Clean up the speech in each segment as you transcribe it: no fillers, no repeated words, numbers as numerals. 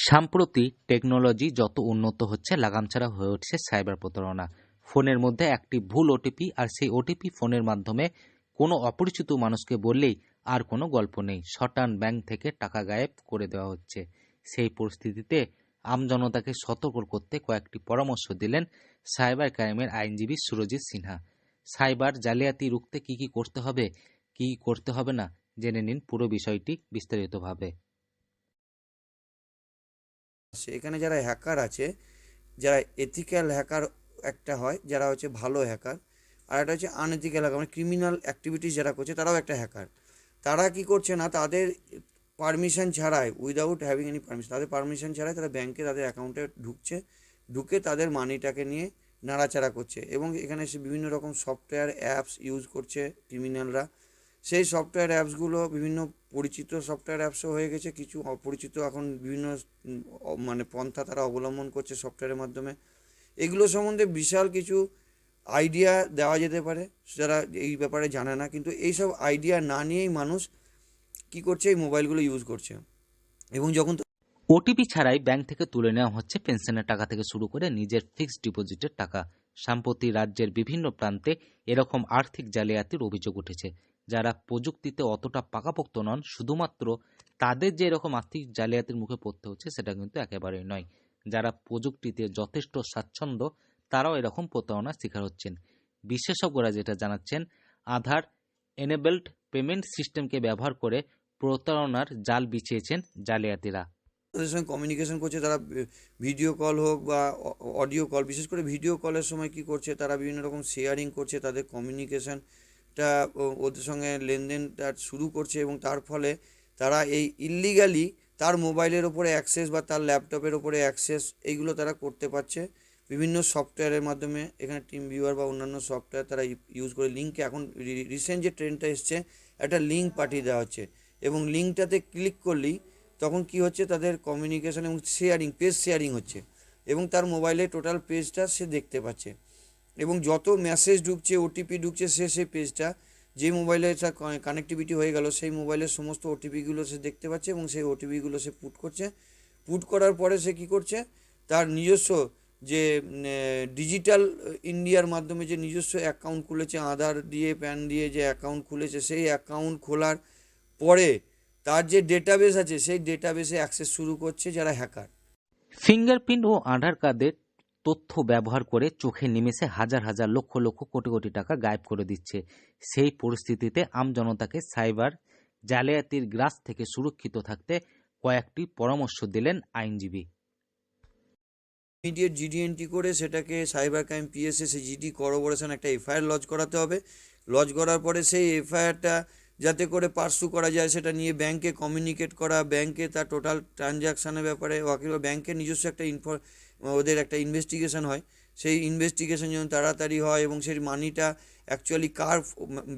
সাম্প্রতি technology যত উন্নত হচ্ছে লাগাম ছাড়া হয়ে উঠছে সাইবার প্রতারণা। ফোনের মধ্যে একটি ভুল ওটিপি আর সেই ওটিপি ফোনের মাধ্যমে কোনো অপরিচিত মানুষকে বললেই আর কোনো গল্প নেই, শটান ব্যাংক থেকে টাকা গায়েব করে দেওয়া হচ্ছে। সেই পরিস্থিতিতে আমজনতাকে সতর্ক করতে কয়েকটি পরামর্শ দিলেন সাইবার ক্রাইমের আইনজীবী সুরজিৎ সিনহা। সাইবার জালিয়াতি রুখতে কি করতে হবে, কি করতে হবে না, জেনে নিন পুরো বিষয়টি বিস্তারিতভাবে। এখানে যারা হ্যাকার আছে, যারা এথিক্যাল হ্যাকার একটা হয়, যারা হচ্ছে ভালো হ্যাকার, আর একটা হচ্ছে আনএথিক্যাল হ্যাকার, মানে ক্রিমিনাল অ্যাক্টিভিটিস যারা করছে তারাও একটা হ্যাকার। তারা কি করছে না, তাদের পারমিশন ছাড়াই, উইদাউট হ্যাভিং এনি পারমিশন, তাদের পারমিশন ছাড়াই তারা ব্যাংকে তাদের অ্যাকাউন্টে ঢুকছে, ঢুকে তাদের মানিটাকে নিয়ে নাড়াচাড়া করছে। এবং এখানে সে বিভিন্ন রকম সফটওয়্যার অ্যাপস ইউজ করছে ক্রিমিনালরা। সেই সফটওয়্যার অ্যাপসগুলো বিভিন্ন পরিচিত সফটওয়্যার অ্যাপসও হয়ে গেছে, কিছু অপরিচিত এখন বিভিন্ন মানে পন্থা তারা অবলম্বন করছে সফটওয়্যারের মাধ্যমে। এগুলো সম্বন্ধে বিশাল কিছু আইডিয়া দেওয়া যেতে পারে, যারা এই ব্যাপারে জানে না, কিন্তু এইসব আইডিয়া না নিয়েই মানুষ কি করছে, এই মোবাইলগুলো ইউজ করছে। এবং যখন ওটিপি ছাড়াই ব্যাংক থেকে তুলে নেওয়া হচ্ছে পেনশনের টাকা থেকে শুরু করে নিজের ফিক্সড ডিপোজিটের টাকা। সম্প্রতি রাজ্যের বিভিন্ন প্রান্তে এরকম আর্থিক জালিয়াতির অভিযোগ উঠেছে। যারা প্রযুক্তিতে অতটা পাকাপোক্ত নন, শুধুমাত্র তাদের যে এরকম আর্থিক জালিয়াতির মুখে পড়তে হচ্ছে সেটা কিন্তু একেবারেই নয়। যারা প্রযুক্তিতে যথেষ্ট স্বাচ্ছন্দ্য তারাও এরকম প্রতারণার শিকার হচ্ছেন। বিশেষজ্ঞরা যেটা জানাচ্ছেন, আধার এনেবেলড পেমেন্ট সিস্টেমকে ব্যবহার করে প্রতারণার জাল বিছিয়েছেন জালিয়াতিরা। তাদের সঙ্গে কমিউনিকেশন করছে, তারা ভিডিও কল হোক বা অডিও কল, বিশেষ করে ভিডিও কলের সময় কি করছে, তারা বিভিন্ন রকম শেয়ারিং করছে, তাদের কমিউনিকেশনটা ওদের সঙ্গে লেনদেনটা শুরু করছে। এবং তার ফলে তারা এই ইল্লিগালি তার মোবাইলের ওপরে অ্যাক্সেস বা তার ল্যাপটপের ওপরে অ্যাক্সেস, এইগুলো তারা করতে পারছে বিভিন্ন সফটওয়্যারের মাধ্যমে। এখানে টিম ভিউয়ার বা অন্যান্য সফটওয়্যার তারা ইউজ করে লিঙ্কে, এখন রিসেন্ট যে ট্রেন্ডটা এসছে, একটা লিঙ্ক পাঠিয়ে দেওয়া হচ্ছে, এবং লিঙ্কটাতে ক্লিক করলেই তখন কি হচ্ছে, তাদের কমিউনিকেশন এবং শেয়ারিং, পেজ শেয়ারিং হচ্ছে, এবং তার মোবাইলে টোটাল পেজটা সে দেখতে পাচ্ছে। এবং যত মেসেজ ঢুকছে, ওটিপি ঢুকছে, সে সেই পেজটা, যে মোবাইলে তার কানেক্টিভিটি হয়ে গেল, সেই মোবাইলের সমস্ত ওটিপিগুলো সে দেখতে পাচ্ছে, এবং সেই ওটিপিগুলো সে পুট করছে। পুট করার পরে সে কী করছে, তার নিজস্ব যে ডিজিটাল ইন্ডিয়ার মাধ্যমে যে নিজস্ব অ্যাকাউন্ট খুলেছে, আধার দিয়ে প্যান দিয়ে যে অ্যাকাউন্ট খুলেছে, সেই অ্যাকাউন্ট খোলার পরে তার যে ডেটাবেস আছে, সেই ডেটাবেসে অ্যাক্সেস শুরু করছে যারা হ্যাকার। ফিঙ্গারপ্রিন্ট ও আধার কার্ডের তথ্য ব্যবহার করে চোখে নিমেষে হাজার হাজার লক্ষ লক্ষ কোটি কোটি টাকা গায়েব করে দিচ্ছে। সেই পরিস্থিতিতে আমজনতাকে সাইবার জালিয়াতির গ্রাস থেকে সুরক্ষিত থাকতে কয়েকটি পরামর্শ দিলেন আইনজীবী। ইমিডিয়েট জিডি এন্ট্রি করে সেটাকে সাইবার ক্রাইম পিএসএ, সেই জিডি করবোরেশন একটা এফআইআর লজ করাতে হবে। লজ করার পরে সেই এফআইআরটা যাতে করে পার্সু করা যায়, সেটা নিয়ে ব্যাংকে কমিউনিকেট করা, ব্যাংকে তার টোটাল ট্রানজ্যাকশানের ব্যাপারে ব্যাংকের নিজস্ব একটা ওদের একটা ইনভেস্টিগেশন হয়, সেই ইনভেস্টিগেশন যেন তাড়াতাড়ি হয়, এবং সেই মানিটা অ্যাকচুয়ালি কার,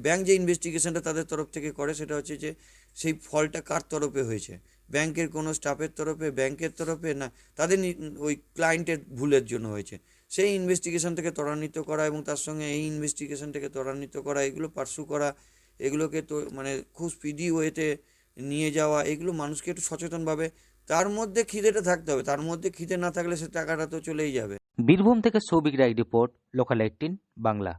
ব্যাংক যে ইনভেস্টিগেশনটা তাদের তরফ থেকে করে, সেটা হচ্ছে যে সেই ফলটা কার তরফে হয়েছে, ব্যাংকের কোনো স্টাফের তরফে, ব্যাংকের তরফে, না তাদের ওই ক্লায়েন্টের ভুলের জন্য হয়েছে, সেই ইনভেস্টিগেশন থেকে ত্বরান্বিত করা, এবং তার সঙ্গে এই ইনভেস্টিগেশন থেকে ত্বরান্বিত করা, এগুলো পার্সু করা, এগুলোকে তো মানে খুব স্পিডি ওয়েতে নিয়ে যাওয়া, এগুলো মানুষকে একটু সচেতনভাবে, তার মধ্যে খিদেটা থাকতে হবে, তার মধ্যে খিদে না থাকলে সে টাকাটা তো চলেই যাবে। বীরভূম থেকে সৌভিক রায় রিপোর্ট, লোকাল 18 বাংলা।